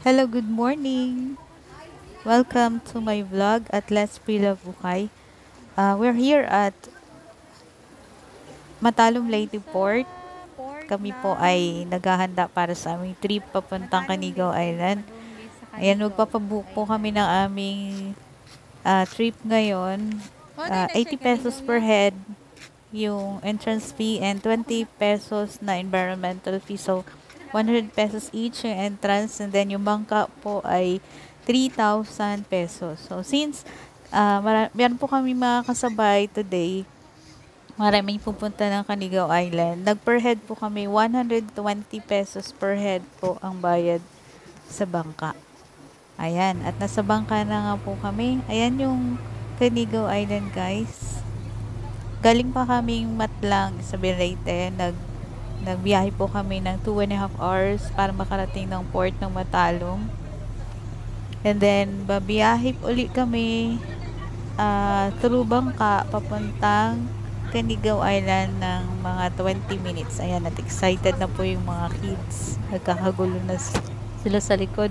Hello, good morning. Welcome to my vlog at Let's Prila Bukay. We're here at Matalom Leyte Port. Kami po ay naghahanda para sa aming trip papuntang Canigao Island. Ayan, magpapabook po kami ng aming trip ngayon. 80 pesos per head yung entrance fee and 20 pesos na environmental fee. So, 100 pesos each yung entrance and then yung bangka po ay 3,000 pesos. So, since meron po kami mga kasabay today, maraming pupunta ng Canigao Island. Nag-per head po kami, 120 pesos per head po ang bayad sa bangka. Ayan, at nasa bangka na nga po kami. Ayan yung Canigao Island, guys. Galing pa kaming Matlang sa Leyte. Nagbiyahe po kami ng 2.5 hours para makarating ng port ng Matalom. And then, babiyahe ulit kami through bangka papuntang Canigao Island ng mga 20 minutes. Ayan, at excited na po yung mga kids. Nagkakagulo na sila sa likod.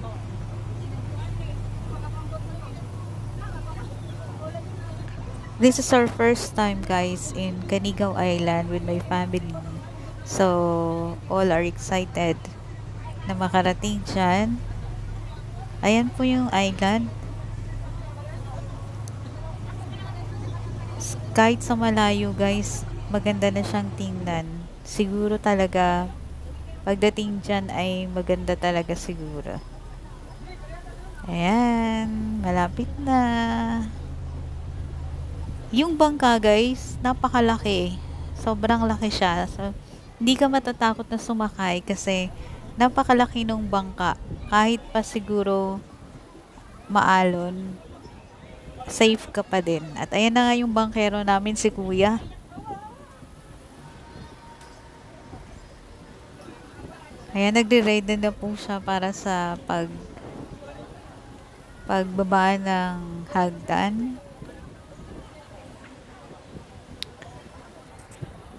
This is our first time, guys, in Canigao Island with my family. So, all are excited na makarating dyan. Ayan po yung island. Kahit sa malayo, guys, maganda na siyang tingnan. Siguro talaga, pagdating dyan ay maganda talaga siguro. Ayan, malapit na. Yung bangka, guys, napakalaki. Sobrang laki siya. So, hindi ka matatakot na sumakay kasi napakalaki ng bangka. Kahit pa siguro maalon, safe ka pa din. At ayan na nga yung bangkero namin, si Kuya. Ayan, nagre-ride na po siya para sa pagbaba ng hagdan.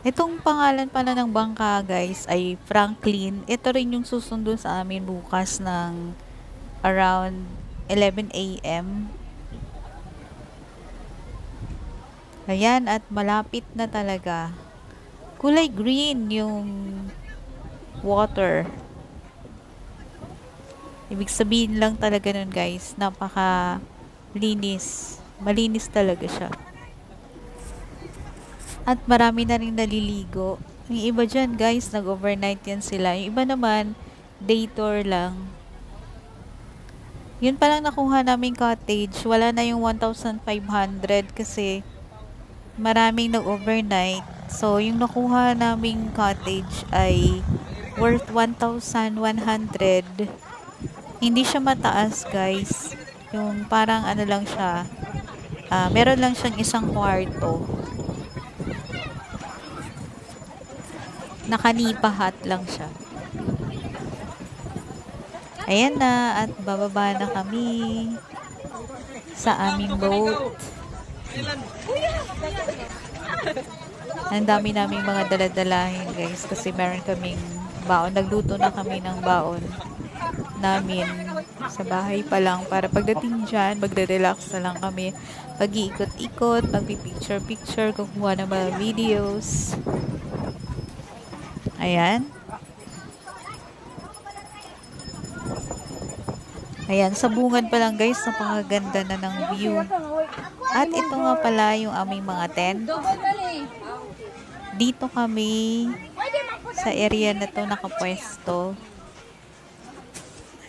Itong pangalan pala ng bangka, guys, ay Franklin. Ito rin yung susundo sa amin bukas ng around 11 a.m. Ayan, at malapit na talaga. Kulay green yung water. Ibig sabihin lang talaga nun, guys, napaka linis. Malinis talaga siya. At marami na rin naliligo. Yung iba dyan, guys, nag-overnight yan sila. Yung iba naman, day tour lang. Yun palang nakuha naming cottage. Wala na yung 1,500 kasi maraming nag-overnight. So, yung nakuha naming cottage ay worth 1,100. Hindi siya mataas, guys. Yung parang ano lang siya. Meron lang siyang isang kwarto. Nakanipahat lang siya. Ayan na, at bababa na kami sa aming boat. Ang dami naming mga daladalahin, guys, kasi meron kaming baon. Nagluto na kami ng baon namin sa bahay pa lang para pagdating dyan, magre-relax na lang kami. Pag-iikot-ikot, magpipicture-picture, kukuha ng mga videos. Ayan. Ayan, sa bungad pa lang, guys, napakaganda na ng view. At ito nga pala yung aming mga tent. Dito kami sa area na to nakapwesto.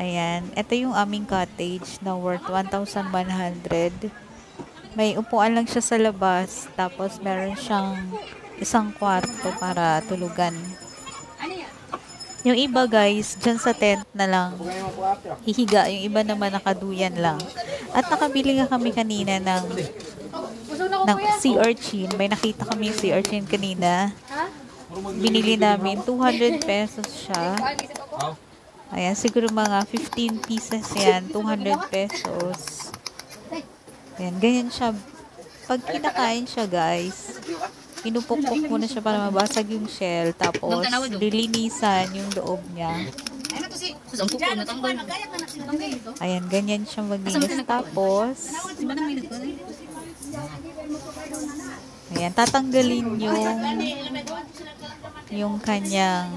Ayan, ito yung aming cottage na worth 1,100. May upuan lang siya sa labas, tapos meron siyang isang kwarto para tulugan. Yung iba, guys, dyan sa tent na lang hihiga. Yung iba naman nakaduyan lang. At nakabili nga kami kanina ng sea urchin. May nakita kami yung sea urchin kanina. Binili namin. 200 pesos siya. Ayan, siguro mga 15 pieces yan. 200 pesos. Ayan, ganyan siya. Pag kinakain siya, guys, pinupukpok muna siya para mabasag yung shell. Tapos, lilinisan yung loob niya. Ayan, ganyan siya maglinis. Tapos, ayan, tatanggalin yung kanyang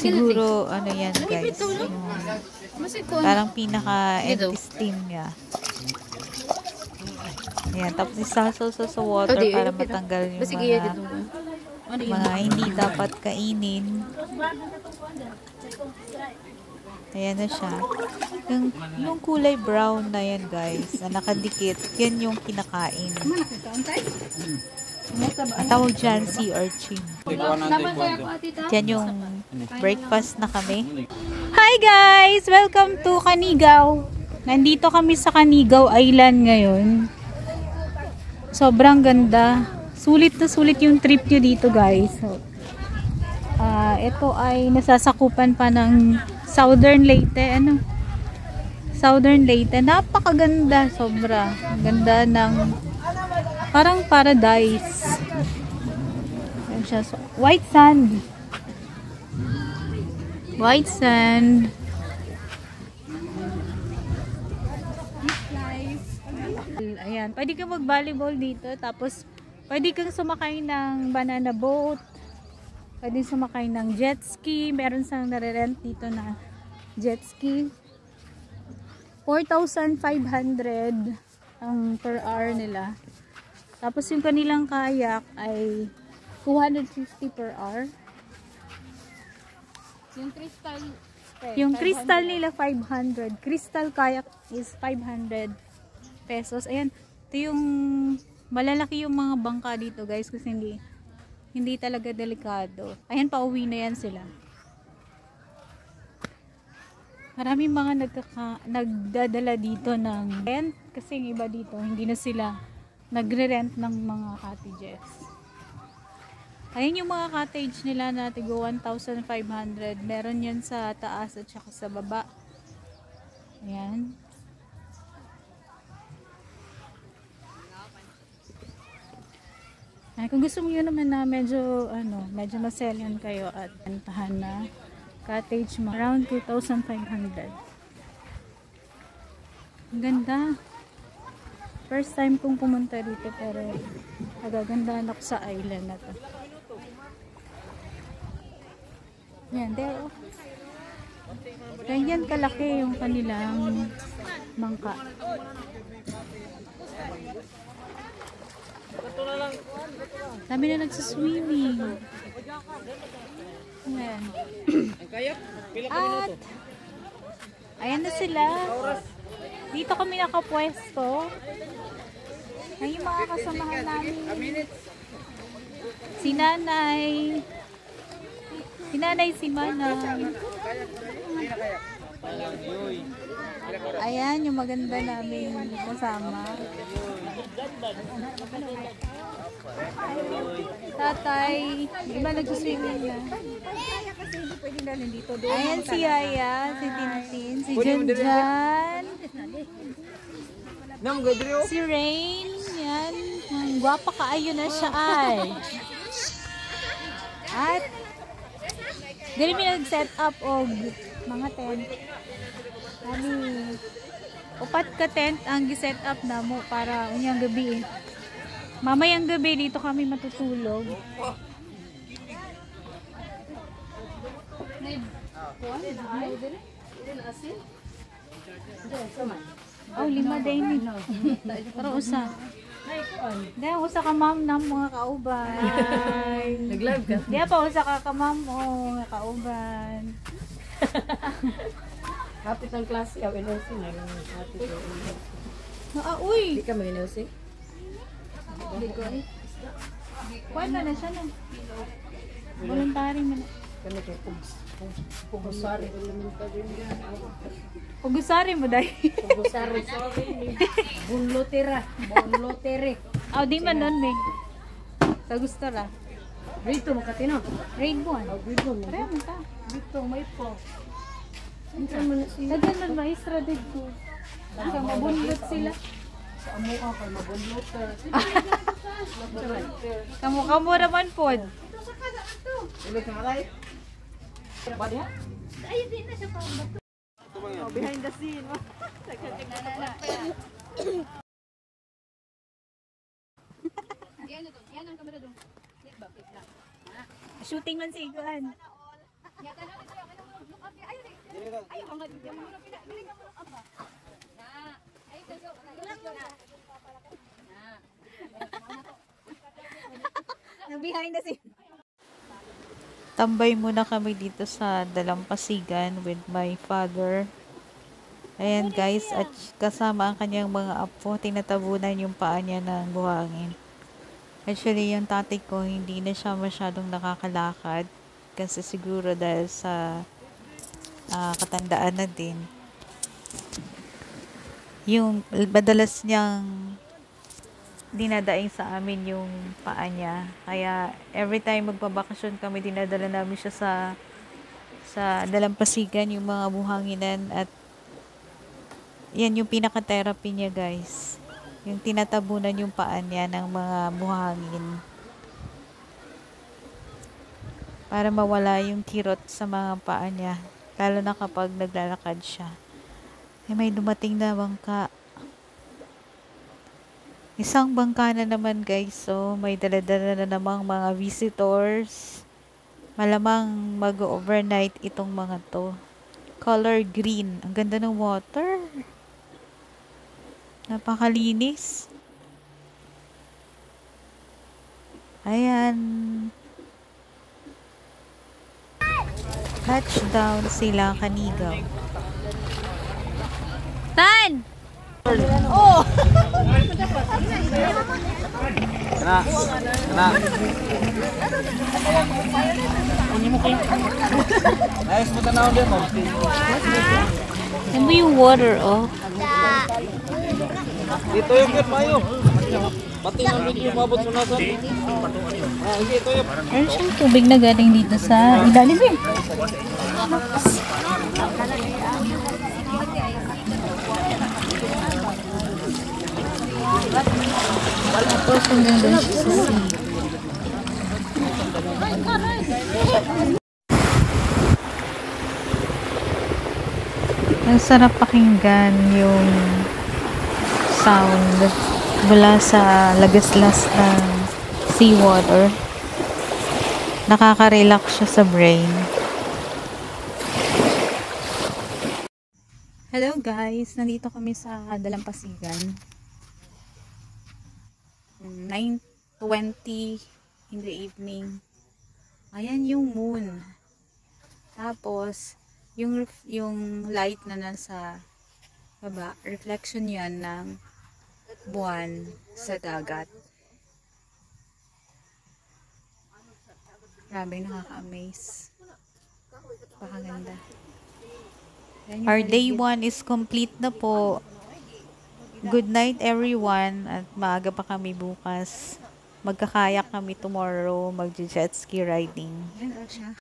siguro, ano yan guys, yung parang pinaka-empty steam niya. Ayan, tapos isasaw sa water para matanggal yung mga hindi dapat kainin. Ayan na siya. Yung kulay brown na yan guys, na nakadikit, yan yung kinakain. Ang tawag dyan, sea urchin. Yan yung breakfast na kami. Hi guys! Welcome to Canigao. Nandito kami sa Canigao Island ngayon. Sobrang ganda. Sulit na sulit yung trip nyo dito guys. So, ito ay nasasakupan pa ng Southern Leyte. Southern Leyte. Napakaganda. Sobra. Ganda ng parang paradise. Ayan siya. So, white sand. White sand. Ayan. Pwede kang mag-volleyball dito. Tapos, pwede kang sumakay ng banana boat. Pwede sumakay ng jet ski. Meron sang nare-rent dito na jet ski. 4,500 ang per hour nila. Tapos yung kanilang kayak ay 250 per hour. Yung crystal nila 500. Crystal kayak is 500 pesos. Ayan, ito yung malalaki yung mga bangka dito guys kasi hindi talaga delikado. Ayan, pauwi na yan sila. Maraming mga nagdadala dito ng rent kasi yung iba dito hindi na sila nagre-rent ng mga cottages. Ayan yung mga cottage nila na tigo 1,500. Meron yan sa taas at saka sa baba. Ayan. Ay, kung gusto mo yun naman na medyo maselyan kayo at antahan na cottage mo, around 2,500. Ang ganda. First time kong pumunta dito pero nagagandahan ako sa island na to. Yan, there. Ganyan kalaki yung kanilang bangka. Dami na nagsaswimming. Ayan. At ayan na sila. Dito kami nakapwesto. Ay, yung mga kasamahan namin. Si Nanay. Si Manang. Ayan, yung maganda namin kasama. Tatay. Iba nagsuswimming na. Ayan si Yaya, si Tintin, si Janjan. Si Rain. Yan. Ang gwapa kaayo na siya ay. At dili mi nag-set up og mga tent. Ani upat ka tent ang gi-set up namo para unyang gabi. Mamayang gabi dito kami matutulog. Oh, 5 day ni. Pero usa. Dahil usa ka ma'am ng mga kauban. Nag-live ka? Di pa usa ka ma'am o mga kauban. Kapit ang klase ka, NLC na lang. Uy! Hindi ka may NLC? Hindi ko eh. Kuwan na siya na. Voluntary man. Kami kayo, Pugusari. Pugusari mo dahil. Pugusari. Bunlotera. Bunlotere. Oh, di man doon, Meg. Sa gusto ra. Grade 2 makatino. Grade 1. Grade 1. Kaya mo ta. Dito, may po. Dagan man maestra dito. Ang mabunlot sila. Sa amuha kay mabunloter. Kamu naman po. Ulit na alay? Behind the scene. Shooting man si Iguan. Behind the scene. Tambay muna kami dito sa Dalampasigan with my father. Ayan guys, at kasama ang kanyang mga apo, tinatabunan yung paa niya ng buhangin. Actually, yung tatay ko, hindi na siya masyadong nakakalakad. Kasi siguro dahil sa katandaan na din. Yung madalas niyang dinadaing sa amin yung paa niya. Kaya every time magbabakasyon kami, dinadala namin siya sa Dalampasigan, yung mga buhanginan, at yan yung pinaka-therapy niya guys. Yung tinatabunan yung paa niya ng mga buhangin. Para mawala yung kirot sa mga paa niya. Lalo na kapag naglalakad siya. May dumating na bangka. Isang bangka na naman guys. So, may dala-dala na namang mga visitors. Malamang mag-overnight itong mga to. Color green. Ang ganda ng water. Napakalinis. Ayan. Touchdown sila Kanigaw. Tan! Ayos mo tanaw din mo. Yan mo yung water, oh. Dito yung kit mayo. Pati ng video mabot sa nasan. Sige, ito yung. Meron siyang tubig na galing dito sa ilalim eh. Tapos hanggang doon siya sa sea. Ang sarap pakinggan yung sound mula sa lagaslas ng seawater. Nakaka-relax siya sa brain. Hello guys, nandito kami sa Dalampasigan. 9:20 in the evening. Ayan yung moon. Tapos, yung light na nasa baba, reflection yan ng buwan sa dagat. Grabe, nakaka-amaze. Pakaganda. Our day 1 is complete na po. Good night everyone, at maaga pa kami bukas. Magkakayak kami tomorrow, mag-jet ski riding. Ayan siya.